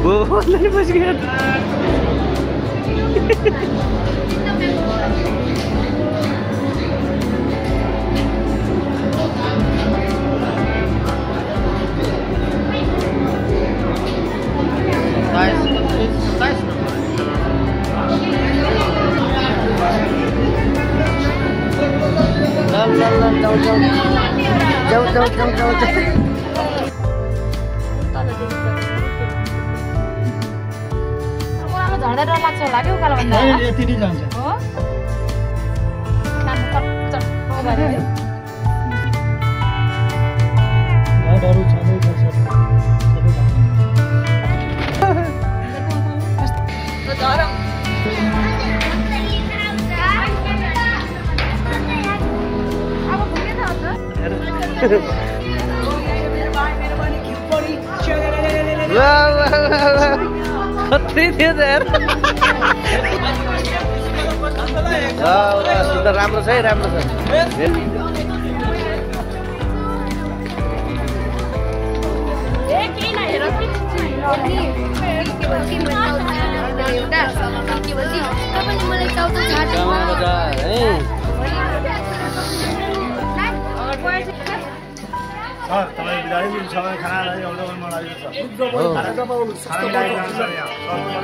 वो नहीं बच गया। झर्दा डर लाग्छ होला के उकालो भन्दा यति नै जान्छ हो काम चट गरेर डरु छँदै छ झरम अब पुगे त खतरी थियो त यार। सुन्दर राम्रो छ है, राम्रो छ।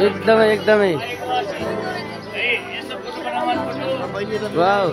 एकदमै एकदमै वाउ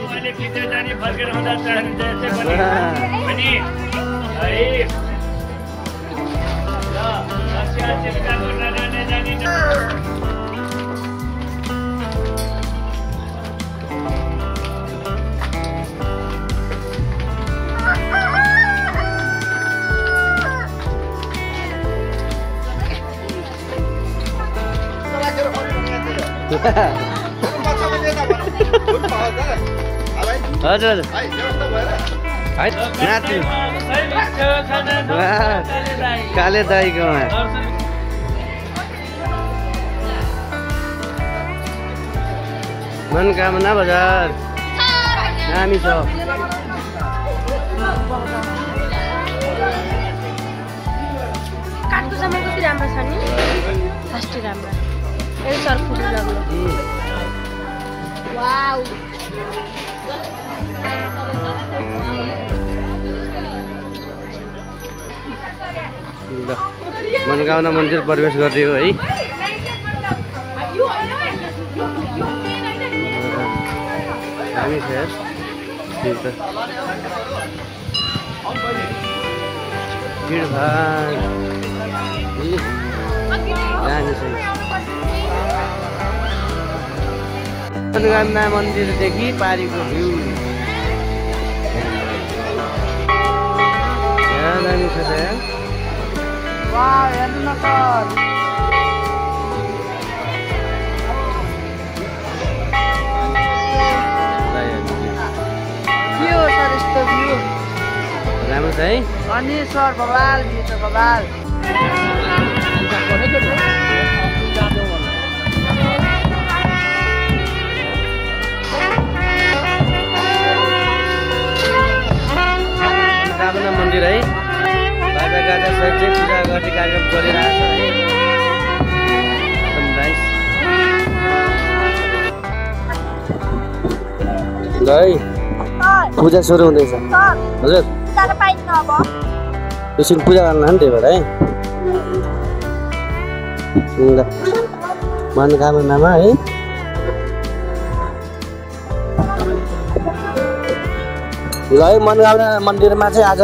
हजुर नाति काले दाईकोमा मनोकामना बजार दामी छ। काठको सामान कति राम्रो छ नि फर्स्ट राम्रो ए सर फुल लाग्यो वाउ मनोकामना मन्दिर प्रवेश गरिदियो है। दामी छ यार भिडभाड दामी छ। मनोकामना मन्दिरदेखि पारीको भ्यू दामी छ त यार। वाउ हेर्नु न त भ्यू सर यस्तो भ्यू राम्रो छ है। अनि सर बबाल भ्यू छ बबाल मनोकामना मन्दिर है। बाजा गाजा सहित पूजा गर्ने कार्यक्रम चलिरहेको छ है। एकदम नाइस ल है। पूजा सुरु हुँदैछ हजुर। एकछिन पूजा गर्न नि त्यही भएर है। मनोकामनामा है ल है मनोकामना मन्दिरमा चाहिँ आज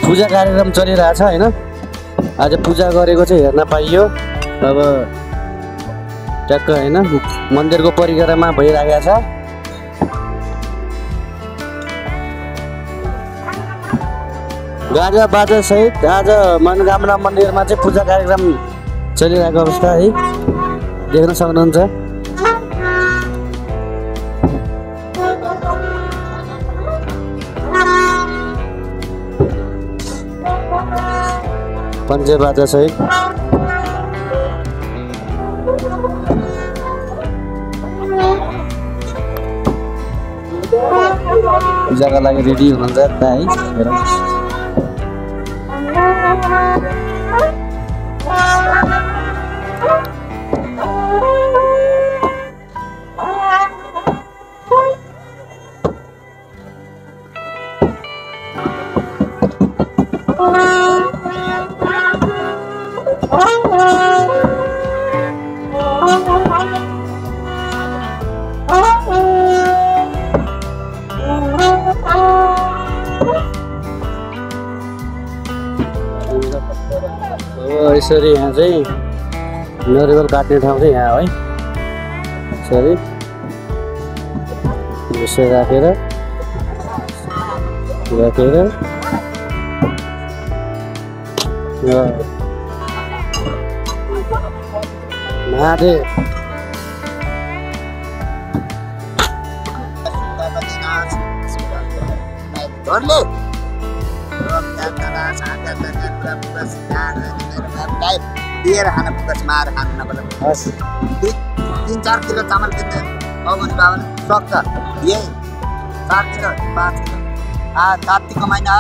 पूजा कार्यक्रम चलिरहेछ होइन। आज पूजा गरेको चाहिँ हेर्न पाइयो। अब ट्याक्क होइन मन्दिरको परिक्रमा भइरहेको छ। गाजा बाजा सहित आज मनोकामना मन्दिरमा चाहिँ पूजा कार्यक्रम चलिरहेको अवस्था है देख्न सक्नुहुन्छ। पञ्चे बाजा सहित पूजाका लागि रेडी हुनुहुन्छ है। यसरी यहाँ चाहिँ नरिवल काट्ने ठाउँ चाहिँ यहाँ है। यसरी यसरी राखेर महादेव दिएर खान पुग्छ मार खानु नपर्छ। 3-4 किलो चामल किन्दै बाबुनी बाबाले सक्छ यही 4 किलो 5 किलो कार्तिकको महिना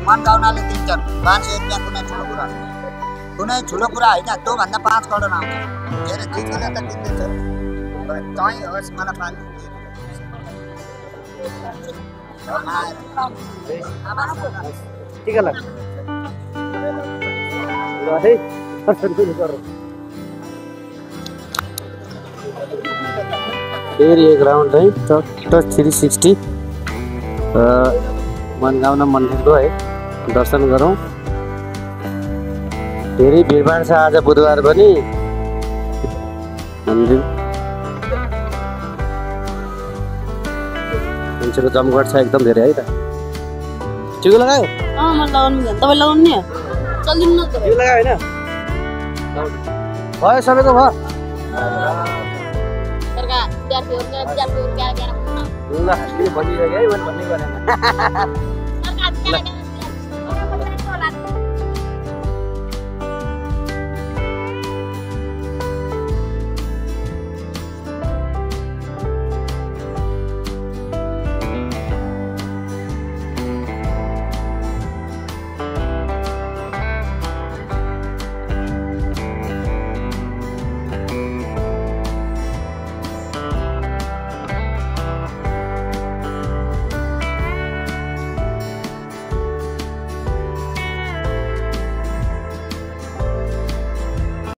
मनगाउनाले दिन्छन्। 500 रुपियाँ कुनै ठुलो कुरा होइन। त्योभन्दा 5 करोड आउँछ। धेरै 2 किलो त किन्दैछ तै होस् मलाई पानी ठीक है फेरि एक राउन्ड है टच 360 मनोकामना मन्दिरको है दर्शन गरौँ। धेरै भिडभाड छ आज बुधबार पनि मन्दिर मान्छेको जमघट छ एकदम धेरै है त। टिको लगायो? मैले लगाउनु नि तपाईँ लगाउनु नि चल्दिनु न त टिको लगायो होइन भयो सबैको भयो। सरका विद्यार्थीहरुले ल भनिसक्यो है मैले भन्ने गरेन।